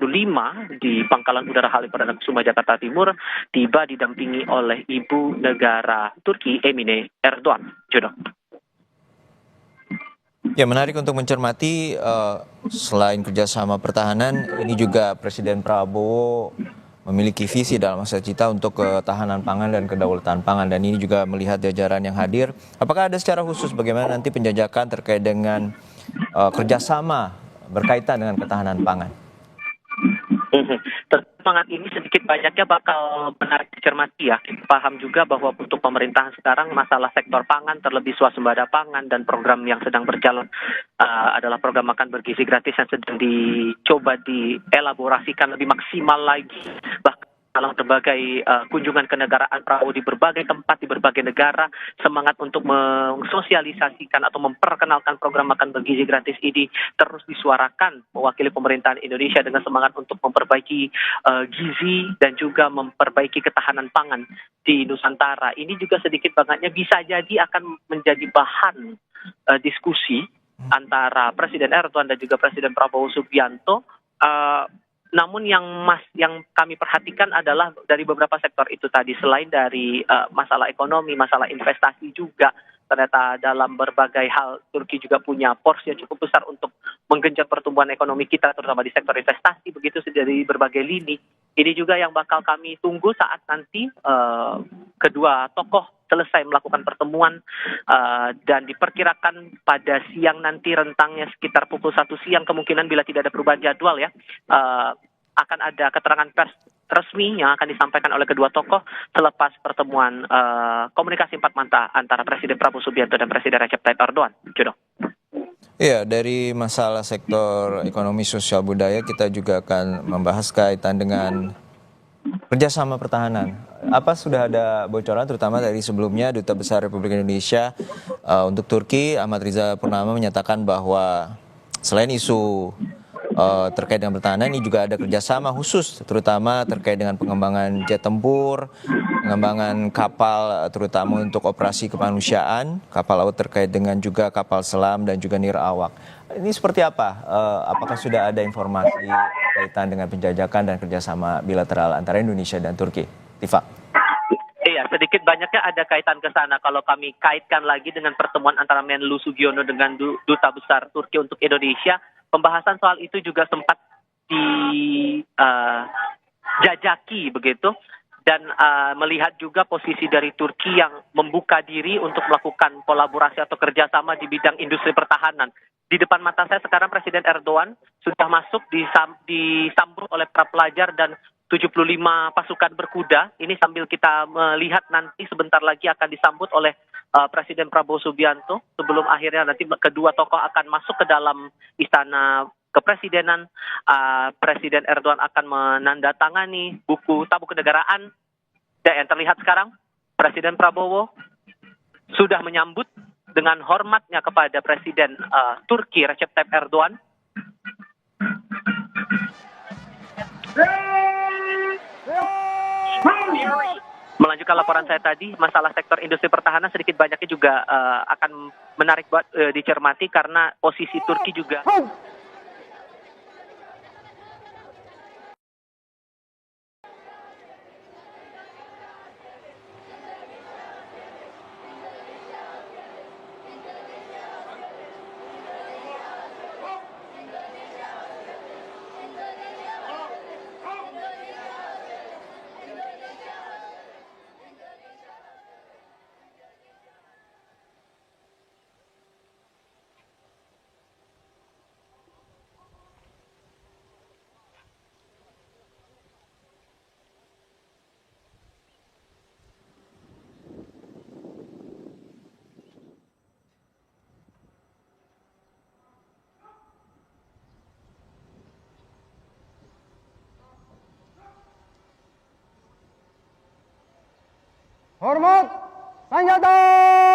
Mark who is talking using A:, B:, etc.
A: ke-25 di Pangkalan Udara Halim Perdana Kusuma Jakarta Timur tiba didampingi oleh Ibu Negara Turki Emine Erdogan. Jodoh.
B: Ya, menarik untuk mencermati selain kerjasama pertahanan, ini juga Presiden Prabowo memiliki visi dalam masa cita untuk ketahanan pangan dan kedaulatan pangan, dan ini juga melihat jajaran yang hadir. Apakah ada secara khusus bagaimana nanti penjajakan terkait dengan kerjasama berkaitan dengan ketahanan pangan?
A: Semangat ini sedikit banyaknya bakal menarik dicermati ya. Kita paham juga bahwa untuk pemerintahan sekarang masalah sektor pangan, terlebih swasembada pangan dan program yang sedang berjalan adalah program makan bergizi gratis yang sedang dicoba dielaborasikan lebih maksimal lagi. Bahkan dalam berbagai kunjungan kenegaraan Prabowo di berbagai tempat, di berbagai negara, semangat untuk mensosialisasikan atau memperkenalkan program makan bergizi gratis ini terus disuarakan mewakili pemerintahan Indonesia dengan semangat untuk memperbaiki gizi dan juga memperbaiki ketahanan pangan di Nusantara. Ini juga sedikit banyaknya bisa jadi akan menjadi bahan diskusi antara Presiden Erdogan dan juga Presiden Prabowo Subianto. Namun yang kami perhatikan adalah dari beberapa sektor itu tadi, selain dari masalah ekonomi, masalah investasi juga, ternyata dalam berbagai hal Turki juga punya porsi yang cukup besar untuk menggenjot pertumbuhan ekonomi kita, terutama di sektor investasi, begitu dari berbagai lini. Ini juga yang bakal kami tunggu saat nanti kedua tokoh selesai melakukan pertemuan dan diperkirakan pada siang nanti, rentangnya sekitar pukul 1 siang kemungkinan bila tidak ada perubahan jadwal ya, akan ada keterangan pers resmi yang akan disampaikan oleh kedua tokoh selepas pertemuan komunikasi empat mata antara Presiden Prabowo Subianto dan Presiden Recep Tayyip Erdogan. Jodoh.
B: Iya, dari masalah sektor ekonomi sosial budaya kita juga akan membahas kaitan dengan kerjasama pertahanan. Apa sudah ada bocoran terutama dari sebelumnya Duta Besar Republik Indonesia untuk Turki Ahmad Riza Purnama menyatakan bahwa selain isu terkait dengan pertahanan, ini juga ada kerjasama khusus terutama terkait dengan pengembangan jet tempur, pengembangan kapal terutama untuk operasi kemanusiaan, kapal laut terkait dengan juga kapal selam dan juga nirawak. Ini seperti apa? Apakah sudah ada informasi kaitan dengan penjajakan dan kerjasama bilateral antara Indonesia dan Turki? Tifa.
A: Iya, sedikit banyaknya ada kaitan ke sana. Kalau kami kaitkan lagi dengan pertemuan antara Menlu Sugiono dengan Duta Besar Turki untuk Indonesia, pembahasan soal itu juga sempat dijajaki begitu. Dan melihat juga posisi dari Turki yang membuka diri untuk melakukan kolaborasi atau kerjasama di bidang industri pertahanan. Di depan mata saya sekarang Presiden Erdogan sudah masuk disambut oleh para pelajar dan 75 pasukan berkuda. Ini sambil kita melihat nanti sebentar lagi akan disambut oleh Presiden Prabowo Subianto sebelum akhirnya nanti kedua tokoh akan masuk ke dalam istana kepresidenan. Presiden Erdogan akan menandatangani buku tabu kenegaraan. Dan yang terlihat sekarang Presiden Prabowo sudah menyambut dengan hormatnya kepada Presiden Turki Recep Tayyip Erdogan. Melanjutkan laporan saya tadi, masalah sektor industri pertahanan sedikit banyaknya juga akan menarik buat dicermati karena posisi Turki juga.
C: Hormat senjata!